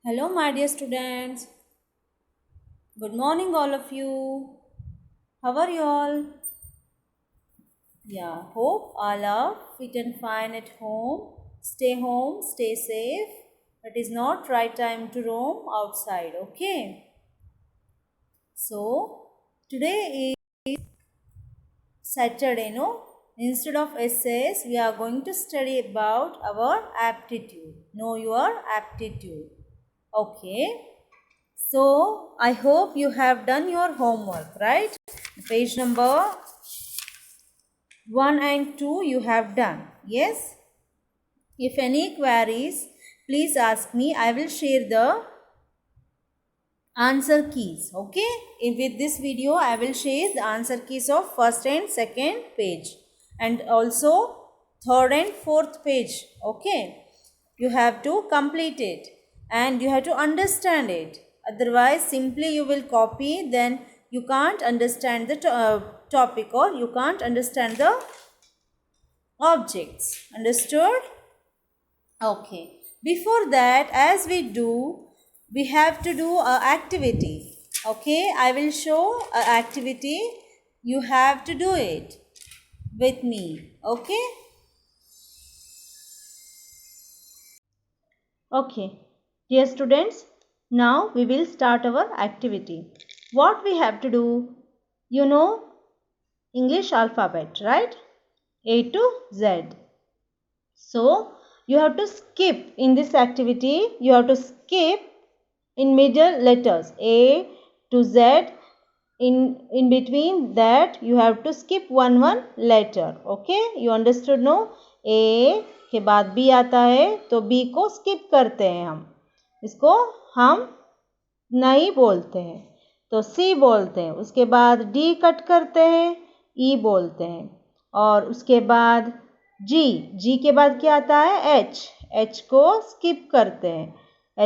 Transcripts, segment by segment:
Hello, my dear students. Good morning, all of you. How are you all? Yeah, hope all are fit and fine at home. Home, stay safe. It is not right time to roam outside, okay? So, today is Saturday, no? Instead of essays, we are going to study about our aptitude. Know your aptitude. Okay. So, I hope you have done your homework, right? Page number 1 and 2 you have done. Yes? If any queries, please ask me. I will share the answer keys. Okay? With this video, I will share the answer keys of first and second page. And also third and fourth page. Okay? You have to complete it. And you have to understand it. Otherwise, simply you will copy, then you can't understand the topic or you can't understand the objects. Understood? Okay. Before that, as we have to do a activity. Okay, I will show a activity. You have to do it with me. Okay? Okay. Dear students, now we will start our activity. What we have to do? You know English alphabet, right? A to Z. So, you have to skip in this activity. You have to skip in middle letters A to Z. In between that you have to skip one letter. Okay, you understood? No, A के बाद B आता है तो B को skip करते हैं, हम इसको हम नहीं बोलते हैं तो C बोलते हैं. उसके बाद D कट करते हैं, E बोलते हैं. और उसके बाद G के बाद क्या आता है? H को skip करते हैं,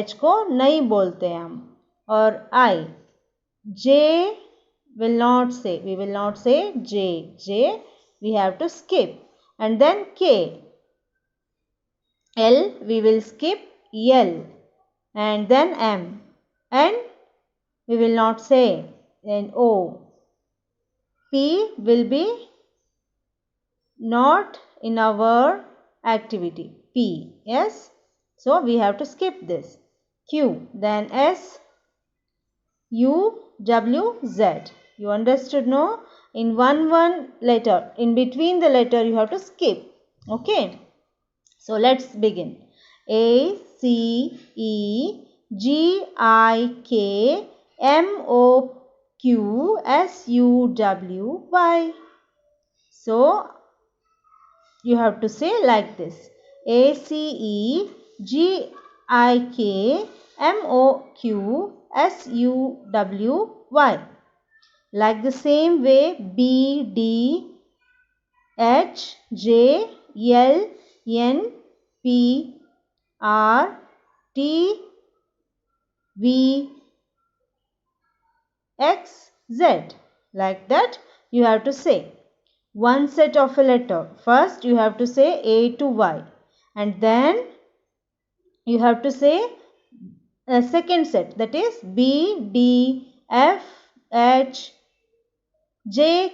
H को नहीं बोलते हैं हम. और I, J we will not say J we have to skip. And then K, L we will skip L. And then M, N we will not say. Then O, P will be not in our activity, P. Yes, so we have to skip this. Q, then S, U, W, Z. You understood? No, in one letter, in between the letter you have to skip. Okay, so let's begin. A, C, E, G, I, K, M, O, Q, S, U, W, Y. So you have to say like this: A, C, E, G, I, K, M, O, Q, S, U, W, Y. Like the same way, B, D, H, J, L, N, P, R, T, V, X, Z. Like that you have to say one set of a letter. First you have to say A to Y, and then you have to say a second set, that is B, D, F, H, J,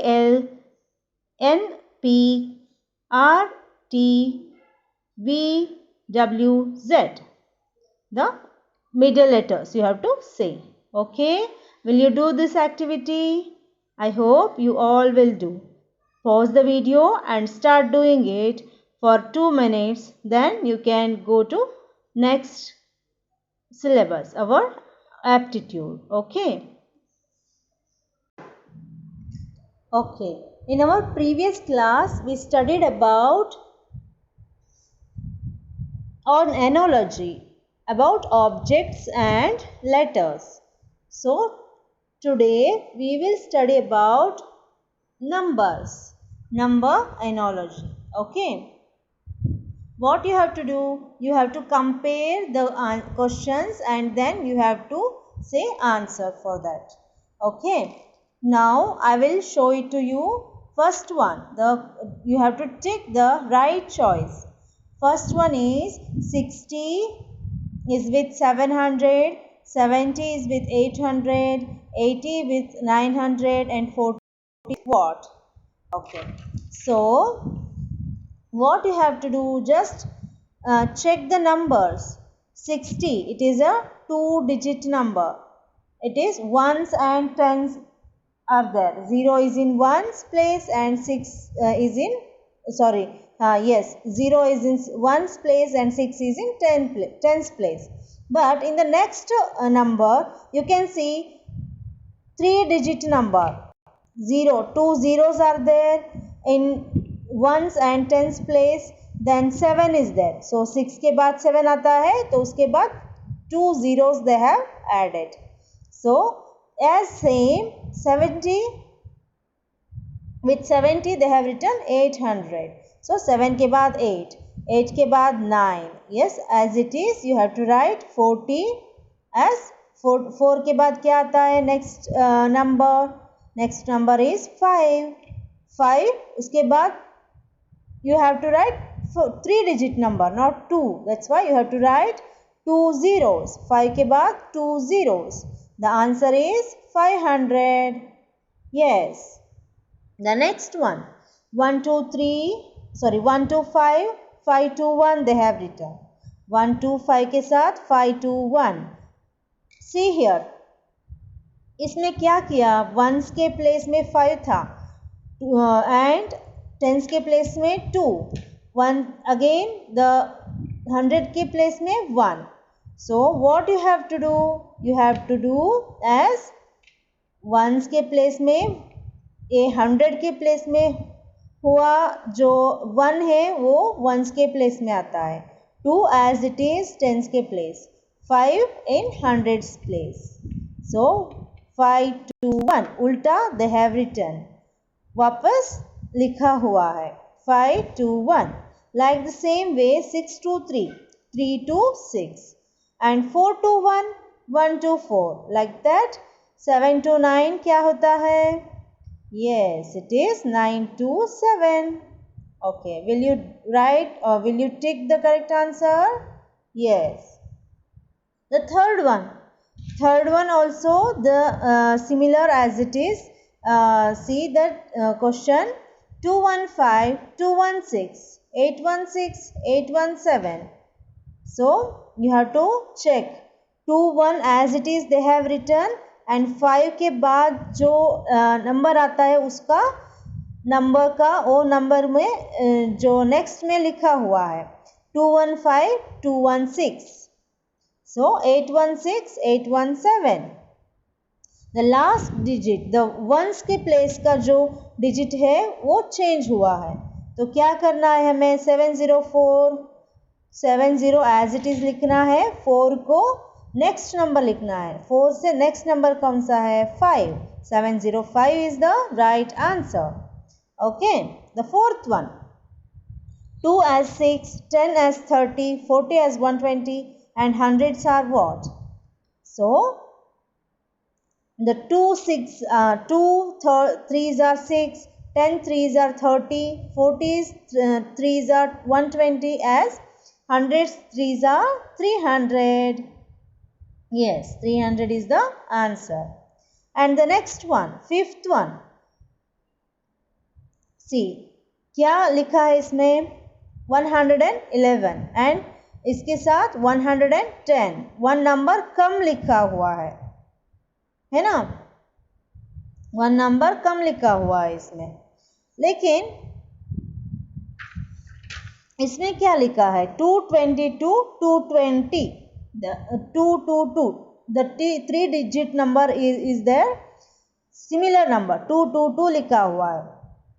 L, N, P, R, T, V, W, Z. The middle letters you have to say. Okay, will you do this activity? I hope you all will do. Pause the video and start doing it for 2 minutes. Then you can go to next syllabus, our aptitude. Okay. Okay. In our previous class, we studied about an analogy about objects and letters. So, today we will study about numbers, number analogy. Okay. What you have to do? You have to compare the questions and then you have to say answer for that. Okay. Now I will show it to you. First one, you have to take the right choice. First one is 60 is with 700, 70 is with 800, 80 with 900 and 40 what? Okay. So what you have to do, just check the numbers. 60, it is a 2-digit number. It is ones and tens are there. 0 is in ones place and 6 is in, yes, 0 is in ones place and 6 is in tens place. But in the next number, you can see 3-digit number. 0, 2 zeros are there in ones and tens place. Then 7 is there. So 6 के बाद 7 आता है, तो उसके बाद 2 zeros they have added. So as same 70, with 70 they have written 800. So 7 के बाद 8, 8 के बाद 9. Yes, as it is you have to write 40 as 4 के बाद क्या आता है next number? Next number is 5. 5 उसके बाद you have to write 3-digit number, not 2. That's why you have to write 2 zeros. 5 के बाद 2 zeros. The answer is 500. Yes. The next one, 1 to 5, 5 to 1 they have written. 1 to 5 के साथ 5 to 1. See here. इसने क्या किया? Once के place में 5 था एंड टेंस के प्लेस में 2. 1 अगेन द 100 के प्लेस में 1. So what you have to do? You have to do as once के प्लेस में 100 के प्लेस में हुआ जो 1 है वो वंस के प्लेस में आता है. 2 as it is टेंस के place. 5 in hundreds place. So 5 to 1 उल्टा they have written. वापस लिखा हुआ है 5 to 1. Like the same way 6 to 3, 3 to 6 and 4 to 1, 1 to 4. Like that 7 to 9 क्या होता है? Yes, it is 9 to 7. Okay, will you write or will you tick the correct answer? Yes. The third one also the similar as it is. See that question 215, 216, 816, 817. So you have to check 21 as it is they have written and 5 के बाद जो number आता है उसका number का वो number में जो नेक्स्ट में लिखा हुआ है 215, 216. So 816, 817. The last digit, the ones के प्लेस का जो डिजिट है वो चेंज हुआ है. तो क्या करना है हमें? 704, 70 एज इट इज लिखना है. 4 को नेक्स्ट नंबर लिखना है. 4 से नेक्स्ट नंबर कौन सा है? 5. 705 is the right answer. Okay. The fourth one, 2 as 6, 10 as 30, 40 as 120 and hundreds are what? So the 2 3s are 6, 10 3s are 30, 40s 3s are 120 as hundreds 3s are 300. Yes, 300 is the answer. And the next one, fifth one. See, क्या लिखा है इसमें? 111 and इसके साथ 110. 1 number कम लिखा हुआ है ना? 1 नंबर कम लिखा हुआ है इसमें. लेकिन इसमें क्या लिखा है? 222, 220. The 222, the 3-digit number is there. Similar number 222 लिखा हुआ है.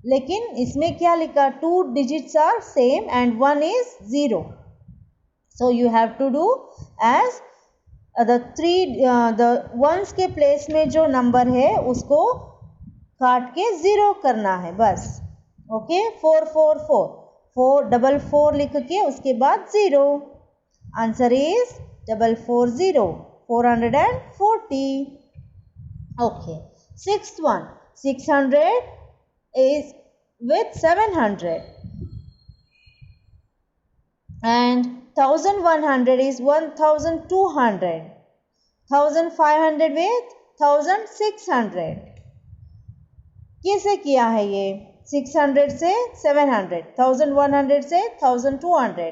लेकिन इसमें क्या लिखा? 2 digits are same and 1 is 0. So you have to do as the ones के प्लेस में जो नंबर है उसको काट के 0 करना है बस. ओके. 444, 444 लिख के उसके बाद 0. Answer is 440, 440. Okay. Sixth one, 600 is with 700. and 1100 is 1200, 1500 with 1600. कैसे किया है ये? 600 से 700, 1100 से 1200.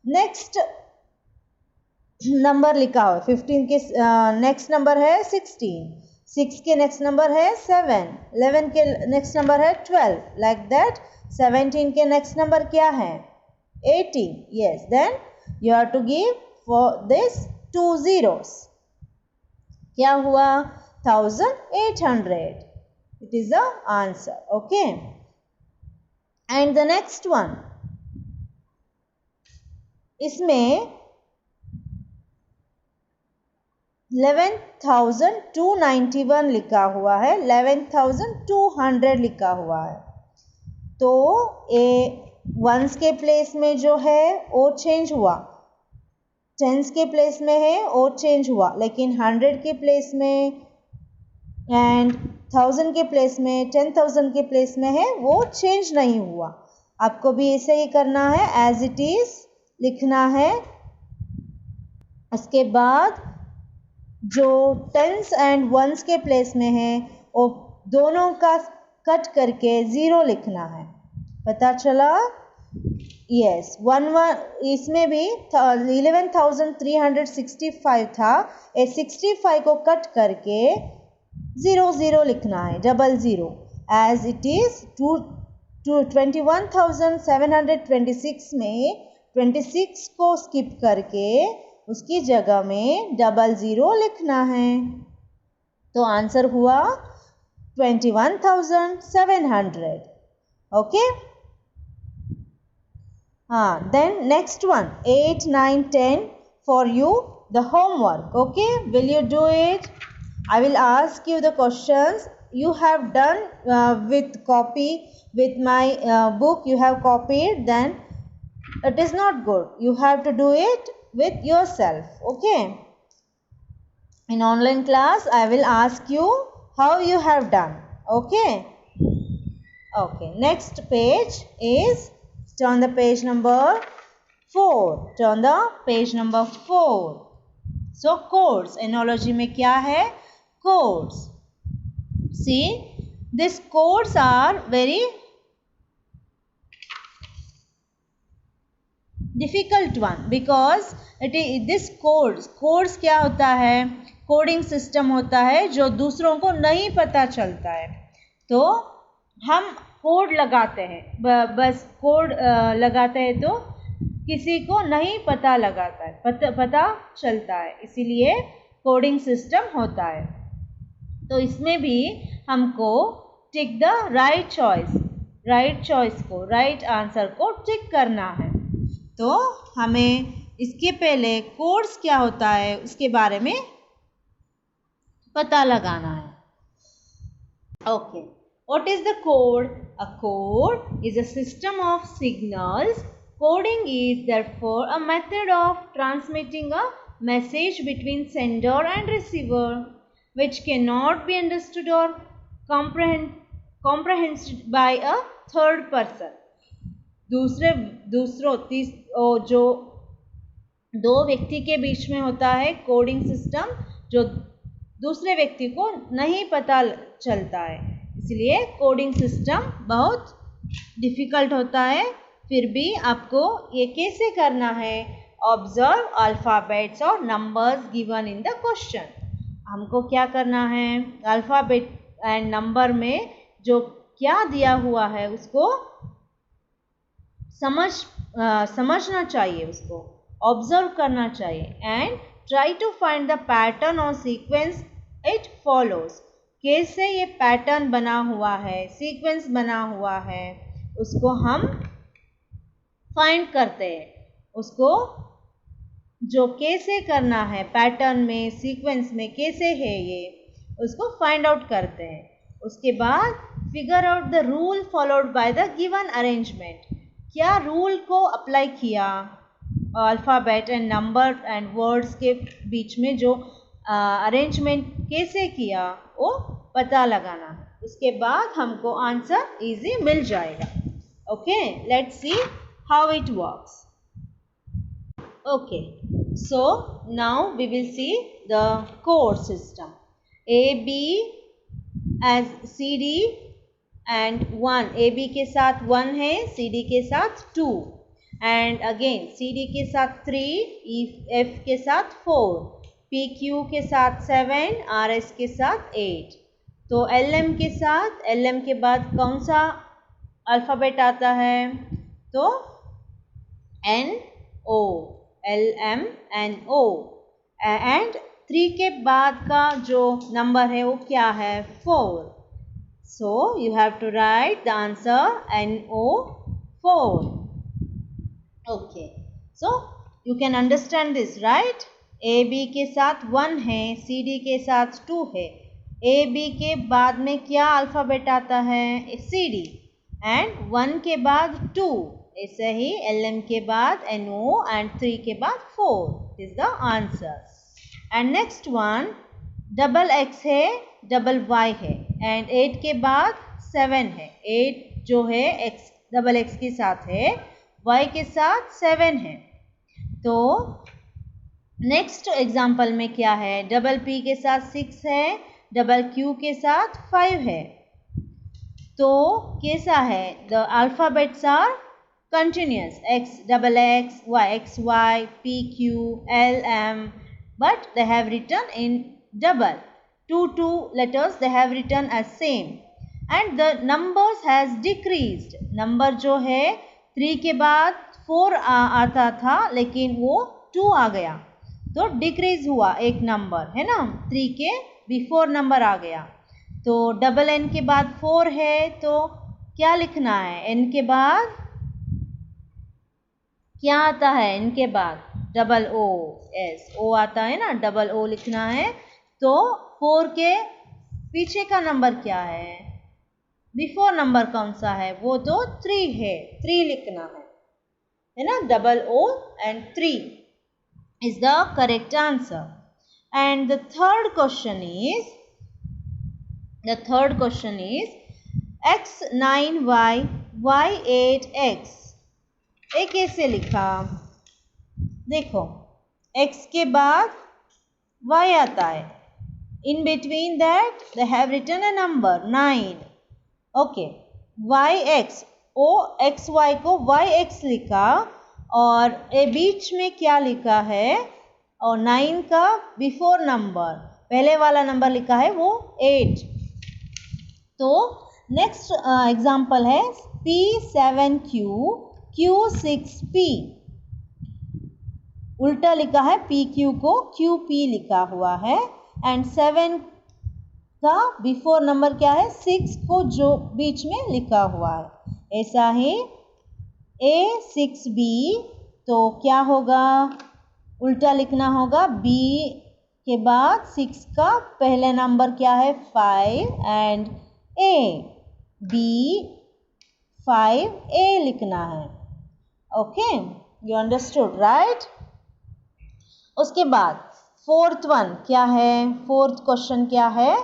नेक्स्ट नंबर लिखा हो 15 के नेक्स्ट नंबर है 16, 6 के नेक्स्ट नंबर है 7, 11 के नेक्स्ट नंबर है 12, लाइक दैट. 17 के नेक्स्ट नंबर क्या है? 18. yes, then you have to give for this 2 zeros. क्या हुआ? 1800. it is the answer. okay, and the next one, इसमें 11,291 लिखा हुआ है, 11,200 लिखा हुआ है. तो ए वंस के प्लेस में जो है वो चेंज हुआ, टेंस के प्लेस में है वो चेंज हुआ, लेकिन 100 के प्लेस में एंड 1000 के प्लेस में, 10,000 के प्लेस में है वो चेंज नहीं हुआ. आपको भी ऐसे ही करना है, एज इट इज लिखना है. उसके बाद जो टेंस एंड वंस के प्लेस में है वो दोनों का कट करके 0 लिखना है. पता चला? यस. इसमें भी 11,365 था, 65 को कट करके 00 लिखना है, 00. एज इट इज 21,726 में 26 को स्किप करके उसकी जगह में 00 लिखना है. तो आंसर हुआ 21,700. ओके. हाँ, then next one 8, 9, 10 for you the homework. Okay, will you do it? I will ask you the questions. You have done with copy, with my book you have copied, then it is not good. You have to do it with yourself. Okay. In online class I will ask you how you have done. Okay. Okay, next page is, turn the page number 4. Turn the page number 4. So codes, analogy में क्या है? Codes. See, these codes are very difficult one because this codes क्या होता है? Coding system होता है जो दूसरों को नहीं पता चलता है. तो हम कोड लगाते हैं, बस कोड लगाते हैं तो किसी को नहीं पता लगाता है, पता चलता है, इसीलिए कोडिंग सिस्टम होता है. तो इसमें भी हमको टिक द राइट चॉइस को, राइट आंसर को टिक करना है. तो हमें इसके पहले कोड्स क्या होता है उसके बारे में पता लगाना है. Okay, what is the code? A code is a system of signals. Coding is therefore a method of transmitting a message between sender and receiver which cannot be understood or comprehended by a third person. जो दो व्यक्ति के बीच में होता है coding system, जो दूसरे व्यक्ति को नहीं पता चलता है, इसलिए कोडिंग सिस्टम बहुत डिफ़िकल्ट होता है. फिर भी आपको ये कैसे करना है? ऑब्जर्व अल्फ़ाबेट्स और numbers given in the question. हमको क्या करना है? अल्फ़ाबेट एंड नंबर में जो क्या दिया हुआ है उसको समझना चाहिए, उसको ऑब्जर्व करना चाहिए. And try to find the pattern और सीक्वेंस इट फॉलोज. कैसे ये पैटर्न बना हुआ है, सीक्वेंस बना हुआ है, उसको हम फाइंड करते हैं. उसको जो कैसे करना है, पैटर्न में, सीक्वेंस में कैसे है ये, उसको फाइंड आउट करते हैं. उसके बाद figure out the rule followed by the given arrangement. क्या रूल को अप्लाई किया alphabet and number and words के बीच में, जो अरेंजमेंट कैसे किया वो पता लगाना. उसके बाद हमको आंसर इजी मिल जाएगा. Okay, let's see how it works. Okay, so now we will see the chord system. A, B as C, D and 1. A, B के साथ 1 है, C, D के साथ 2 and again C, D के साथ 3, F के साथ 4, P, Q के साथ 7, R, S के साथ 8. तो L, M के साथ, L, M के बाद कौन सा अल्फ़ाबेट आता है? तो N, O, L, M, N, O and 3 के बाद का जो नंबर है वो क्या है? 4. So you have to write the answer NO4. Okay, so you can understand this, right? A, B के साथ 1 है, C, D के साथ 2 है. A, B के बाद में क्या अल्फ़ाबेट आता है? C, D एंड 1 के बाद 2. ऐसे ही L, M के बाद NO एंड 3 के बाद 4 is the answer. And next one double X है, डबल Y है एंड 8 के बाद 7 है. 8 जो है X डबल X के साथ है, Y के साथ 7 है. तो नेक्स्ट एग्जाम्पल में क्या है? डबल P के साथ 6 है, डबल Q के साथ 5 है. तो कैसा है? The alphabets are continuous, X double X, Y X Y, P Q, L M, but they have written in double. Two letters they have written as same and the numbers has decreased. Number जो है 3 के बाद 4 आता था लेकिन वो 2 आ गया तो डिक्रीज हुआ एक नंबर है ना. 3 के बिफोर नंबर आ गया. तो डबल N के बाद 4 है तो क्या लिखना है? N के बाद क्या आता है? N के बाद डबल O, S O आता है ना, डबल O लिखना है. तो 4 के पीछे का नंबर क्या है? बिफोर नंबर कौन सा है? वो तो 3 है, 3 लिखना है ना. Double O and 3 is the correct answer. And the third question is X9Y Y8X. ये कैसे लिखा? देखो X के बाद Y आता है. In between that they have written a number 9. Okay, YX O XY को YX लिखा और ये बीच में क्या लिखा है? और 9 का बिफोर नंबर पहले वाला नंबर लिखा है वो 8. तो नेक्स्ट एग्जाम्पल है P7Q Q6P. उल्टा लिखा है, PQ को QP लिखा हुआ है एंड 7 का बिफोर नंबर क्या है? 6 को जो बीच में लिखा हुआ है. ऐसा ही A6B तो क्या होगा? उल्टा लिखना होगा. B के बाद 6 का पहले नंबर क्या है? 5 एंड A B5A लिखना है. Okay, you understood right? उसके बाद फोर्थ वन क्या है? फोर्थ क्वेश्चन क्या है?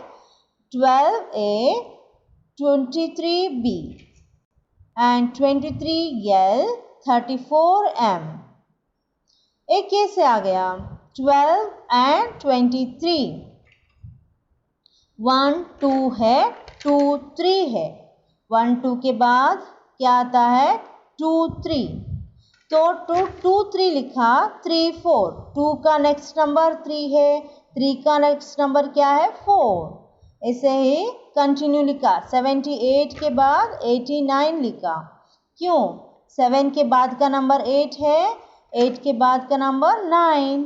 12A 23B and 23L 34M. ये कैसे आ गया? 12 एंड 23 1 2 है, 2 3 है. 1 2 के बाद क्या आता है? 2 3. तो 2 2 3 लिखा, 3 4. 2 का नेक्स्ट नंबर 3 है, 3 का नेक्स्ट नंबर क्या है? 4. ऐसे ही कंटिन्यू लिखा. 78 के बाद 89 लिखा. क्यों? 7 के बाद का नंबर 8 है, 8 के बाद का नंबर 9.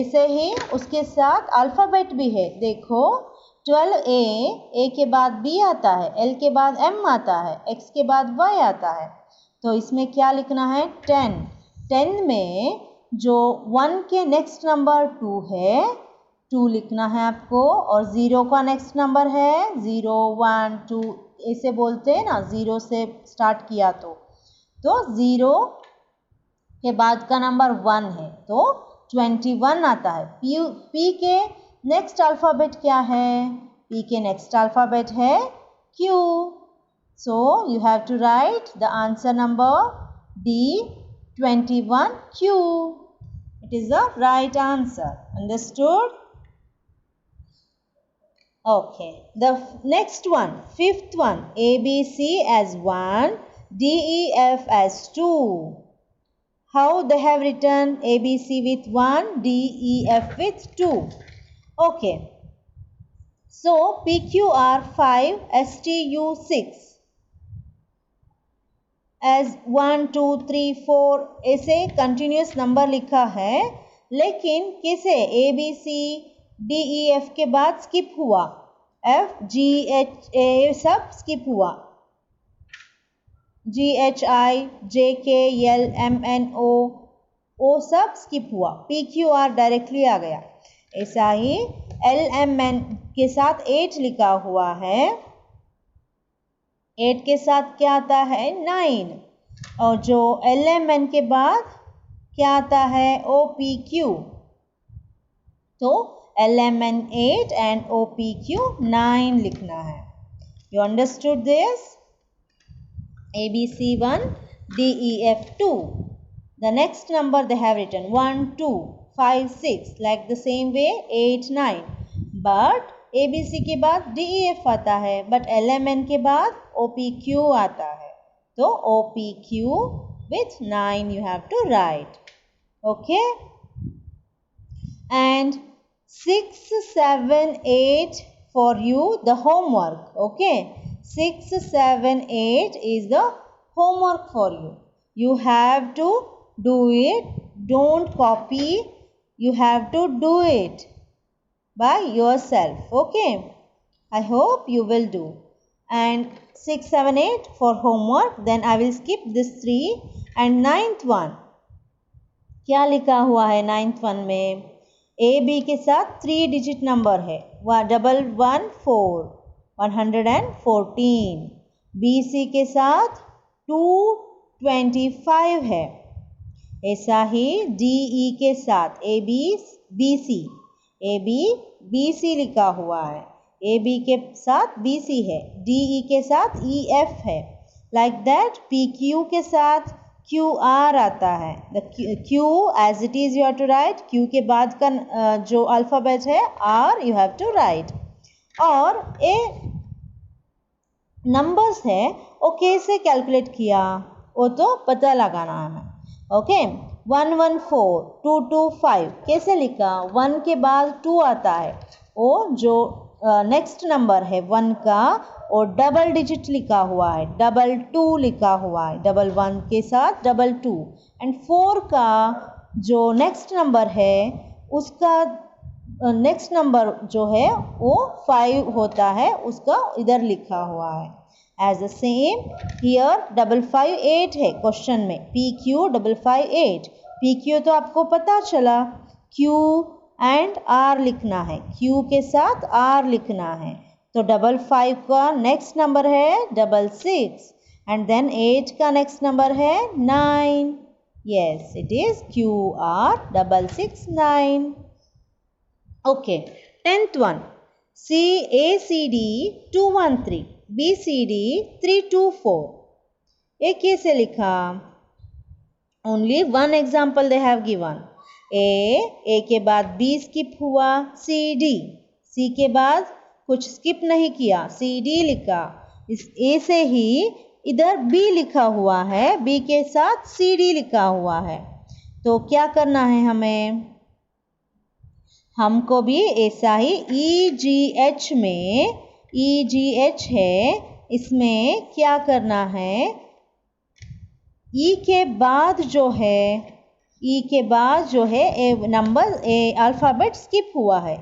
ऐसे ही उसके साथ अल्फ़ाबेट भी है. देखो 12A, A के बाद B आता है, L के बाद M आता है, X के बाद Y आता है. तो इसमें क्या लिखना है? 10. 10 में जो 1 के नेक्स्ट नंबर 2 है, 2 लिखना है आपको. और 0 का नेक्स्ट नंबर है 0 1 2 ऐसे बोलते हैं ना, 0 से स्टार्ट किया तो 0 के बाद का नंबर 1 है तो 21 आता है. P के नेक्स्ट अल्फ़ाबेट क्या है? P के नेक्स्ट अल्फ़ाबेट है Q. So you have to write the answer number D 21Q. It is the right answer. Understood? Okay. The next one, fifth one, ABC as 1, DEF as 2. How they have written ABC with 1, DEF with 2. Okay. So PQR 5, STU 6 as 1, 2, 3, 4 ऐसे continuous number लिखा है, लेकिन किसे ABC DEF के बाद skip हुआ, F G H A सब skip हुआ, G H I J K L M N O O सब स्किप हुआ, PQR डायरेक्टली आ गया। ऐसा ही LMN के साथ 8 लिखा हुआ है, 8 के साथ क्या आता है 9, और जो LMN के बाद क्या आता है OPQ, तो LMN 8 and OPQ 9 लिखना है। You understood this? ABC 1, DEF 2. The next number they have written 1, 2, 5, 6 like the same way 8, 9. But ABC के बाद DEF आता है, but LMN के बाद OPQ आता है, तो OPQ with 9 you have to write. Okay? And 6, 7, 8 for you the homework. Okay? 6, 7, 8 is the homework for you. You have to do it. Don't copy. You have to do it by yourself. Okay? I hope you will do. And 6, 7, 8 for homework. Then I will skip this 3. And ninth one. क्या लिखा हुआ है ninth one में? AB के साथ 3 digit number है, 114, 114. BC के साथ 225 है। ऐसा ही DE के साथ BC लिखा हुआ है, AB के साथ BC है, DE के साथ EF है। Like that PQ के साथ QR आता है। The Q as it is you have to write, Q के बाद का जो अल्फ़ाबेट है R you have to write। और ए नंबर्स है वो कैसे कैलकुलेट किया वो तो पता लगाना है। ओके 114, 225 कैसे लिखा, 1 के बाद 2 आता है, वो जो नेक्स्ट नंबर है 1 का और डबल डिजिट लिखा हुआ है, 22 लिखा हुआ है, 11 के साथ 22। एंड 4 का जो नेक्स्ट नंबर है उसका नेक्स्ट नंबर जो है वो 5 होता है, उसका इधर लिखा हुआ है। एज द सेम हियर 558 है क्वेश्चन में, PQ 558। PQ तो आपको पता चला, Q एंड R लिखना है, Q के साथ R लिखना है, तो 55 का नेक्स्ट नंबर है 66 एंड देन 8 का नेक्स्ट नंबर है 9। Yes it is QR 669। Okay 10th one, ACD 213, BCD 324। ये कैसे लिखा? Only one example they have given. A के बाद B स्किप हुआ, C के बाद कुछ स्किप नहीं किया, CD लिखा। इस A से ही इधर B लिखा हुआ है, B के साथ CD लिखा हुआ है, तो क्या करना है हमें? हमको भी ऐसा ही EGH में, EGH है, इसमें क्या करना है? E के बाद जो है नंबर अल्फ़ाबेट स्किप हुआ है,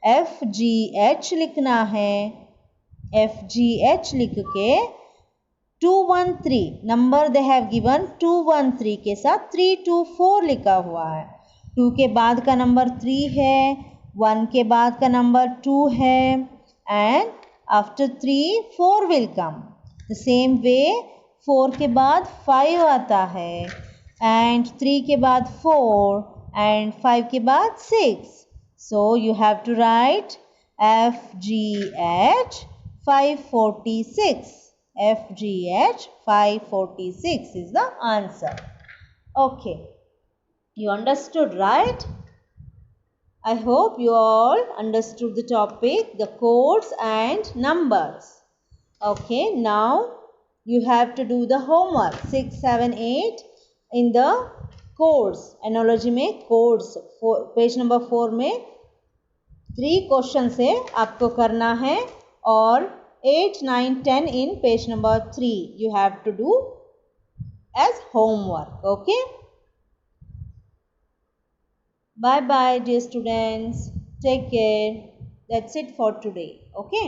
FGH लिखना है, FGH लिख के 213 नंबर दे हैव गिवन, 213 के साथ 324 लिखा हुआ है। 2 के बाद का नंबर 3 है, 1 के बाद का नंबर 2 है, and after 3 4 will come. The same way 4 के बाद 5 आता है, एंड 3 के बाद 4, एंड 5 के बाद 6। So you have to write FGH 546. FGH 546 is the answer. Okay. You understood, right? I hope you all understood the topic, the codes and numbers. Okay, now you have to do the homework 6, 7, 8 in the codes. Analogy में codes page number 4 में 3 question से आपको करना है और 8, 9, 10 in page number 3 you have to do as homework. Okay. Bye bye dear students. Take care. That's it for today. Okay.